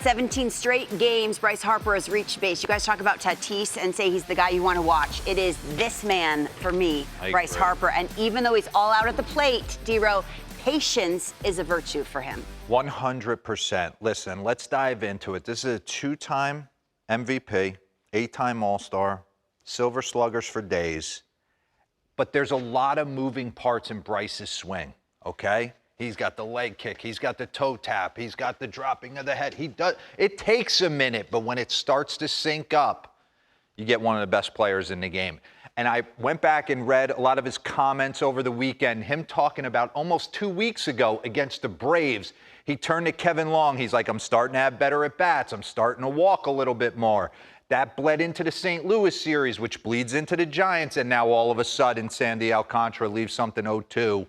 17 straight games, Bryce Harper has reached base. You guys talk about Tatis and say he's the guy you want to watch. It is this man for me, Bryce Harper. And even though he's all out at the plate, D-Row, patience is a virtue for him. 100%. Listen, let's dive into it. This is a 2-time MVP, 8-time All-Star, Silver Sluggers for days. But there's a lot of moving parts in Bryce's swing, okay? He's got the leg kick. He's got the toe tap. He's got the dropping of the head. It takes a minute, but when it starts to sync up, you get one of the best players in the game. And I went back and read a lot of his comments over the weekend, him talking about almost 2 weeks ago against the Braves. He turned to Kevin Long. He's like, I'm starting to have better at-bats. I'm starting to walk a little bit more. That bled into the St. Louis series, which bleeds into the Giants, and now all of a sudden Sandy Alcantara leaves something 0-2,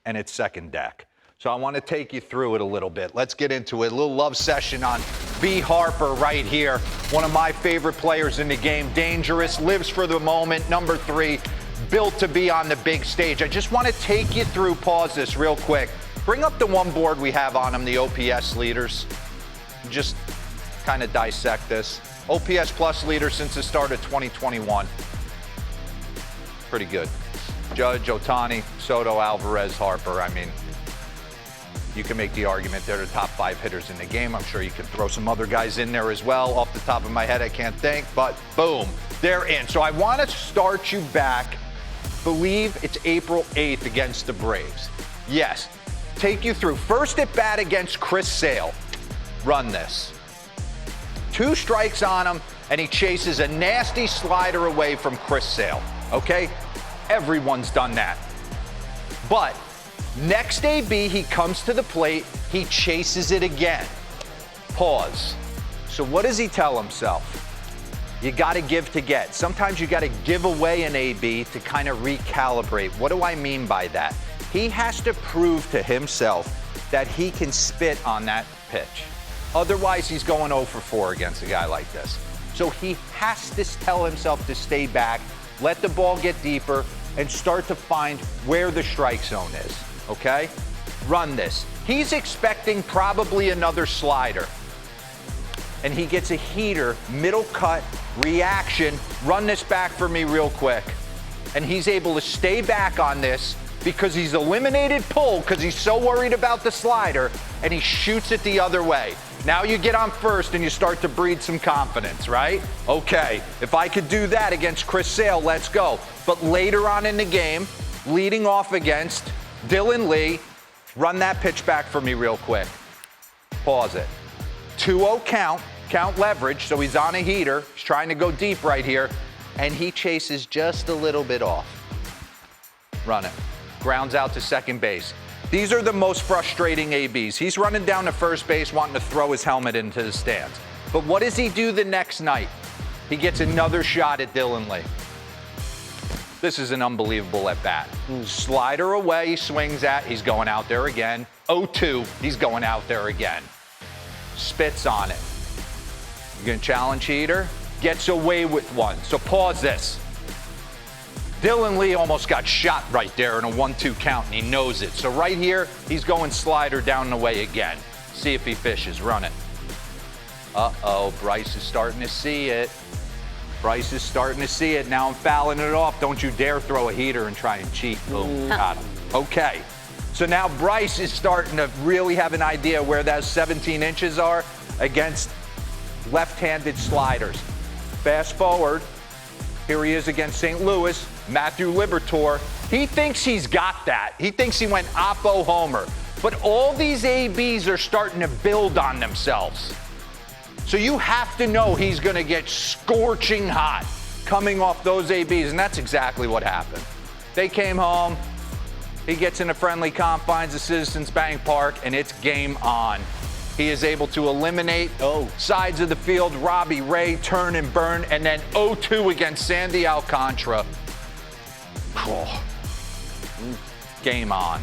and it's second deck. So I want to take you through it a little bit. Let's get into it. A little love session on B. Harper right here. One of my favorite players in the game. Dangerous, lives for the moment. Number 3, built to be on the big stage. I just want to take you through, pause this real quick. Bring up the one board we have on him, the OPS leaders. Just kind of dissect this. OPS plus leader since the start of 2021. Pretty good. Judge, Ohtani, Soto, Alvarez, Harper. I mean, you can make the argument they're the top 5 hitters in the game. I'm sure you can throw some other guys in there as well. Off the top of my head, I can't think, but boom, they're in. So I want to start you back. Believe it's April 8th against the Braves. Yes, take you through. First at bat against Chris Sale. Run this. 2 strikes on him, and he chases a nasty slider away from Chris Sale, okay? Everyone's done that. But next AB, he comes to the plate, he chases it again. Pause. So what does he tell himself? You got to give to get. Sometimes you got to give away an AB to kind of recalibrate. What do I mean by that? He has to prove to himself that he can spit on that pitch. Otherwise, he's going 0 for 4 against a guy like this. So he has to tell himself to stay back, let the ball get deeper, and start to find where the strike zone is, okay? Run this. He's expecting probably another slider. And he gets a heater, middle cut, reaction. Run this back for me real quick. And he's able to stay back on this because he's eliminated pull because he's so worried about the slider, and he shoots it the other way. Now you get on first and you start to breed some confidence, right? Okay, if I could do that against Chris Sale, let's go. But later on in the game, leading off against Dylan Lee, run that pitch back for me real quick. Pause it. 2-0 count leverage, so he's on a heater. He's trying to go deep right here, and he chases just a little bit off. Run it. Grounds out to second base. These are the most frustrating ABs. He's running down to first base wanting to throw his helmet into the stands. But what does he do the next night? He gets another shot at Dylan Lee. This is an unbelievable at-bat. Slider away, he swings at, he's going out there again. 0-2, he's going out there again. Spits on it. You're going to challenge heater? Gets away with one. So pause this. Dylan Lee almost got shot right there in a 1-2 count, and he knows it. So right here, he's going slider down the way again. See if he fishes. Run it. Uh-oh, Bryce is starting to see it. Bryce is starting to see it. Now I'm fouling it off. Don't you dare throw a heater and try and cheat. Boom, got him. Okay, so now Bryce is starting to really have an idea where those 17 inches are against left-handed sliders. Fast forward. Here he is against St. Louis, Matthew Liberatore. He thinks he's got that. He thinks he went oppo homer. But all these ABs are starting to build on themselves. So you have to know he's going to get scorching hot coming off those ABs, and that's exactly what happened. They came home. He gets into friendly confines of Citizens Bank Park, and it's game on. He is able to eliminate sides of the field, Robbie Ray, turn and burn, and then 0-2 against Sandy Alcantara. Oh. Game on.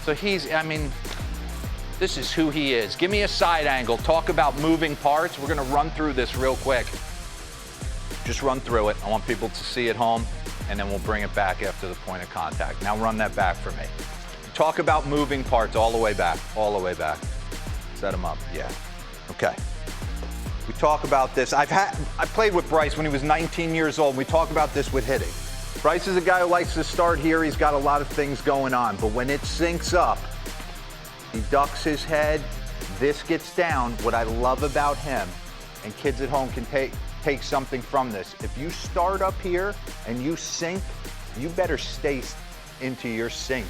So this is who he is. Give me a side angle. Talk about moving parts. We're going to run through this real quick. Just run through it. I want people to see it home, and then we'll bring it back after the point of contact. Now run that back for me. Talk about moving parts all the way back, all the way back. Set him up, yeah. Okay. We talk about this. I played with Bryce when he was 19 years old. And we talk about this with hitting. Bryce is a guy who likes to start here. He's got a lot of things going on. But when it syncs up, he ducks his head. This gets down. What I love about him, and kids at home can take something from this. If you start up here and you sink, you better stay into your sink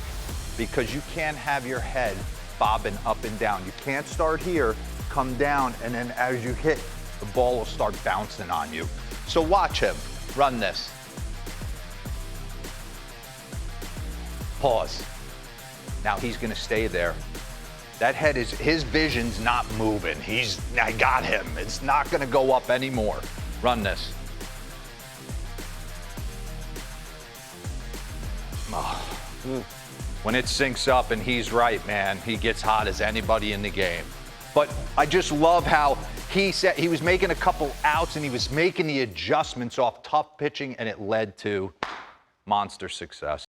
because you can't have your head bobbing up and down. You can't start here, come down, and then as you hit, the ball will start bouncing on you. So watch him run this. Pause. Now he's gonna stay there. That head is, his vision's not moving. I got him. It's not gonna go up anymore. Run this. Oh. When it syncs up and he's right, man, he gets hot as anybody in the game. But I just love how he said he was making a couple outs and he was making the adjustments off tough pitching and it led to monster success.